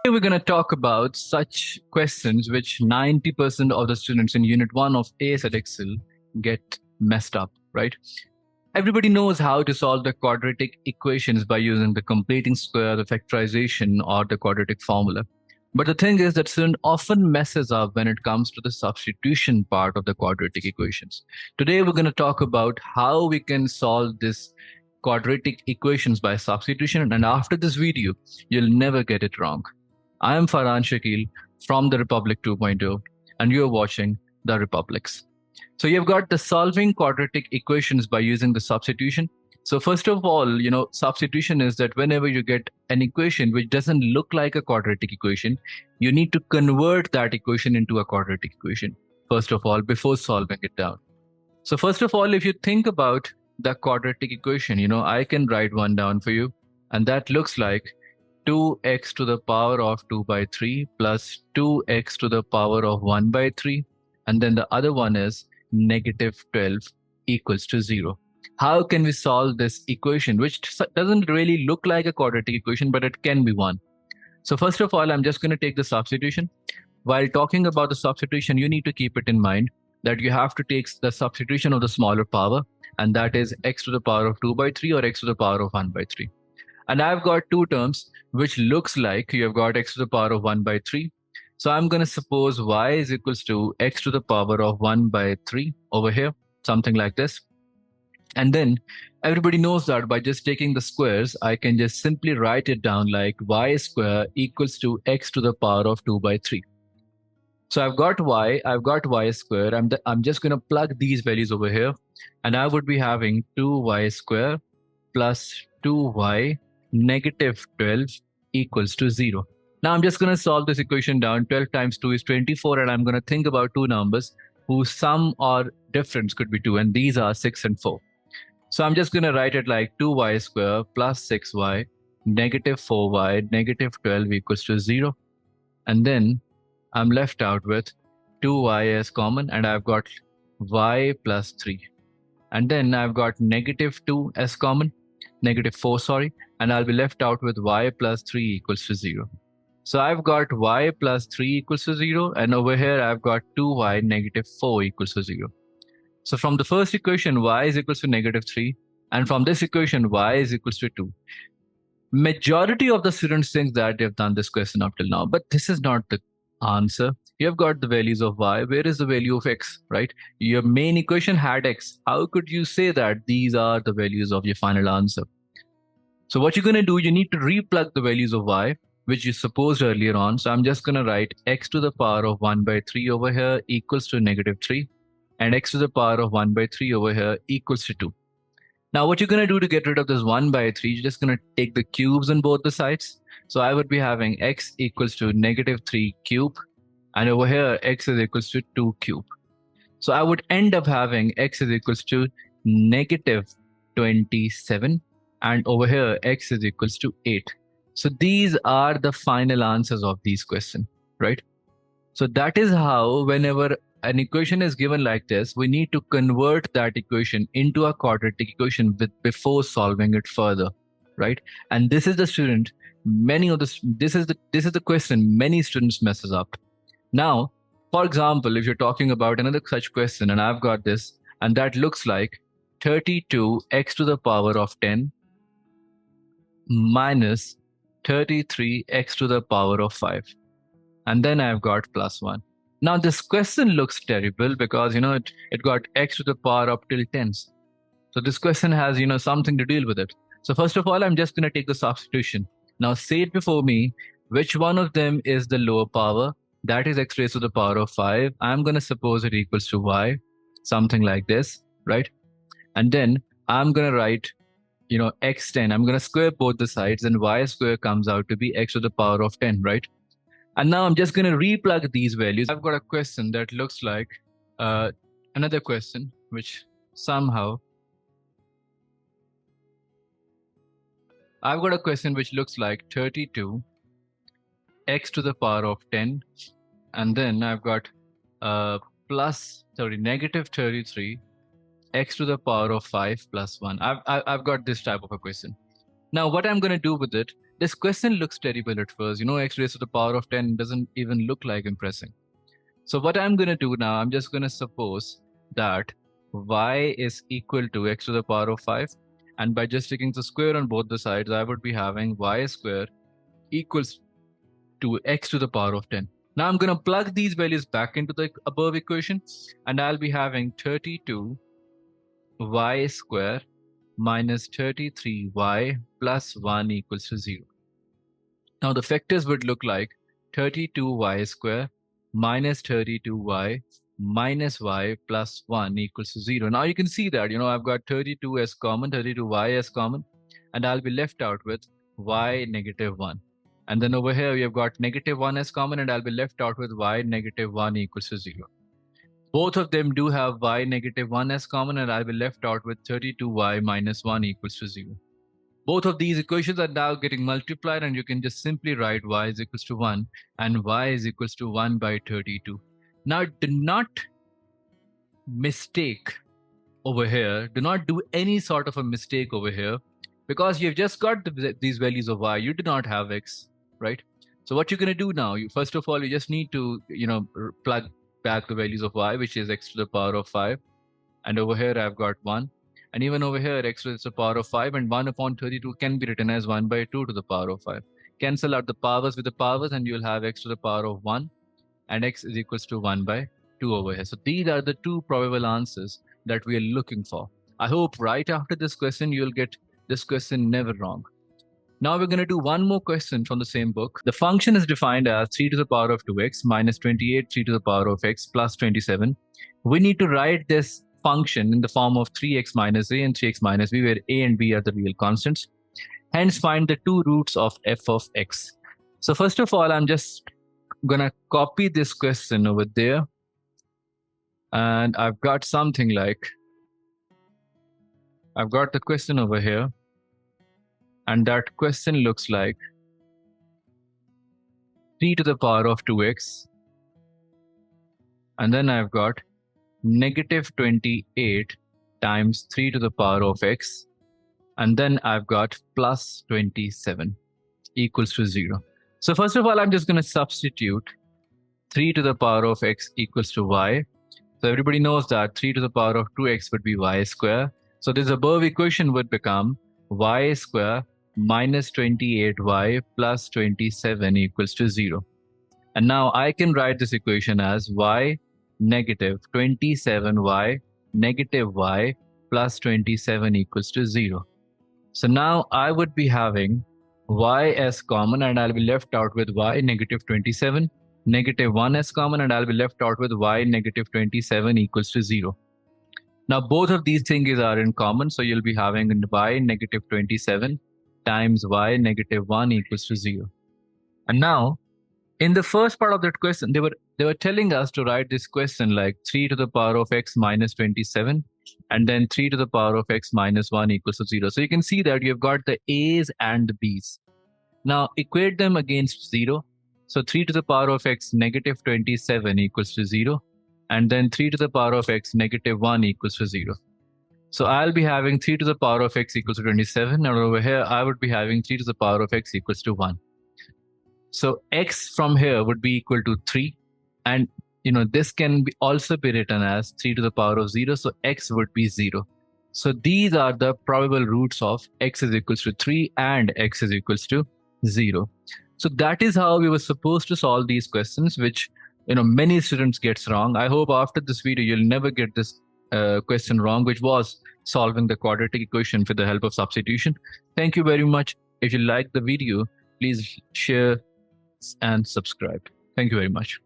Today we're going to talk about such questions which 90% of the students in Unit 1 of AS Edexcel get messed up, right? Everybody knows how to solve the quadratic equations by using the completing square, the factorization, or the quadratic formula. But the thing is that student often messes up when it comes to the substitution part of the quadratic equations. Today we're going to talk about how we can solve this quadratic equations by substitution, and after this video, you'll never get it wrong. I am Farhan Shakil from the Republic 2.0, and you're watching the Republics. So you've got the solving quadratic equations by using the substitution. So first of all, substitution is that whenever you get an equation which doesn't look like a quadratic equation, you need to convert that equation into a quadratic equation, first of all, before solving it down. So first of all, if you think about the quadratic equation, I can write one down for you, and that looks like 2x to the power of 2 by 3 plus 2x to the power of 1 by 3. And then the other one is negative 12 equals to 0. How can we solve this equation, which doesn't really look like a quadratic equation, but it can be one? So first of all, I'm just going to take the substitution. While talking about the substitution, you need to keep it in mind that you have to take the substitution of the smaller power, and that is x to the power of 2 by 3 or x to the power of 1 by 3. And I've got two terms which looks like you have got x to the power of 1 by 3. So I'm going to suppose y is equals to x to the power of 1 by 3 over here, something like this. And then everybody knows that by just taking the squares, I can just simply write it down like y square equals to x to the power of 2 by 3. So I've got y square. I'm just going to plug these values over here, and I would be having 2y square plus 2y negative 12 equals to 0. Now I'm just going to solve this equation down. 12 times 2 is 24, and I'm going to think about two numbers whose sum or difference could be 2, and these are 6 and 4. So I'm just going to write it like 2y square plus 6y negative 4y negative 12 equals to 0. And then I'm left out with 2y as common, and I've got y plus 3. And then I've got negative 2 as common, negative 4, sorry, and I'll be left out with y plus 3 equals to 0. So I've got y plus 3 equals to 0, and over here I've got 2y negative 4 equals to 0. So from the first equation, y is equals to negative 3, and from this equation, y is equals to 2. Majority of the students think that they've done this question up till now, but this is not the answer. You have got the values of y. Where is the value of x, right? Your main equation had x. How could you say that these are the values of your final answer? So what you're going to do, you need to replug the values of y, which you supposed earlier on. So I'm just going to write x to the power of 1 by 3 over here equals to negative 3, and x to the power of 1 by 3 over here equals to 2. Now what you're going to do to get rid of this 1 by 3, you're just going to take the cubes on both the sides. So I would be having x equals to negative 3 cube, and over here x is equals to 2 cube. So I would end up having x is equals to negative 27, and over here x is equals to 8. So these are the final answers of these questions, right? So that is how whenever an equation is given like this, we need to convert that equation into a quadratic equation before solving it further, right? And this is the student, this is the question many students messes up. Now, for example, if you're talking about another such question, and I've got this, and that looks like 32x to the power of 10 minus 33x to the power of 5. And then I've got plus 1. Now this question looks terrible because, it got x to the power up till 10s. So this question has, something to deal with it. So first of all, I'm just going to take the substitution. Now say it before me, which one of them is the lower power? That is x raised to the power of 5. I'm going to suppose it equals to y, something like this, right? And then I'm going to write, x10. I'm going to square both the sides, and y square comes out to be x to the power of 10, right? And now I'm just going to replug these values. I've got a question that looks like another question, which somehow I've got a question which looks like 32 x to the power of 10, and then I've got negative 33 x to the power of 5 plus 1. I've got this type of a question. Now what I'm going to do with it, This question looks terrible at first. X raised to the power of 10 doesn't even look like impressing. So what I'm going to do now, I'm just going to suppose that y is equal to x to the power of 5. And by just taking the square on both the sides, I would be having y square equals to x to the power of 10. Now I'm going to plug these values back into the above equation, and I'll be having 32 y square minus 33y plus 1 equals to 0. Now the factors would look like 32y square minus 32y minus y plus 1 equals to 0. Now you can see that, I've got 32 as common, 32y as common, and I'll be left out with y negative 1. And then over here, we have got negative 1 as common, and I'll be left out with y negative 1 equals to 0. Both of them do have y negative 1 as common, and I'll be left out with 32y minus 1 equals to 0. Both of these equations are now getting multiplied, and you can just simply write y is equals to 1 and y is equals to 1 by 32. Now, do not mistake over here. Do not do any sort of a mistake over here, because you've just got these values of y. You do not have x, right? So what you're going to do now, first of all, you just need to, plug back the values of y, which is x to the power of 5. And over here, I've got 1. And even over here, x to the power of 5 and 1 upon 32 can be written as 1 by 2 to the power of 5. Cancel out the powers with the powers, and you'll have x to the power of 1, and x is equals to 1 by 2 over here. So these are the two probable answers that we are looking for. I hope right after this question, you'll get this question never wrong. Now we're going to do one more question from the same book. The function is defined as 3 to the power of 2x minus 28, 3 to the power of x plus 27. We need to write this function in the form of 3x minus a and 3x minus b, where a and b are the real constants. Hence, find the two roots of f of x. So first of all, I'm just going to copy this question over there. And I've got something like, I've got the question over here. And that question looks like 3 to the power of 2x. And then I've got negative 28 times 3 to the power of x. And then I've got plus 27 equals to 0. So first of all, I'm just going to substitute 3 to the power of x equals to y. So everybody knows that 3 to the power of 2x would be y square. So this above equation would become y square minus 28y plus 27 equals to 0. And now I can write this equation as y negative 27y negative y plus 27 equals to 0. So now I would be having y as common, and I'll be left out with y negative 27, negative 1 as common, and I'll be left out with y negative 27 equals to 0. Now both of these things are in common, so you'll be having y negative 27 times y negative 1 equals to 0. And now, in the first part of that question, they were telling us to write this question like 3 to the power of x minus 27, and then 3 to the power of x minus 1 equals to 0. So you can see that you've got the a's and the b's. Now equate them against 0. So 3 to the power of x negative 27 equals to 0, and then 3 to the power of x negative 1 equals to 0. So I'll be having 3 to the power of x equals to 27, and over here I would be having 3 to the power of x equals to 1. So x from here would be equal to 3, and this can also be written as 3 to the power of 0, so x would be 0. So these are the probable roots of x is equals to 3 and x is equals to 0. So that is how we were supposed to solve these questions, which many students gets wrong. I hope after this video you'll never get this question wrong, which was solving the quadratic equation with the help of substitution. Thank you very much. If you like the video, please share and subscribe. Thank you very much.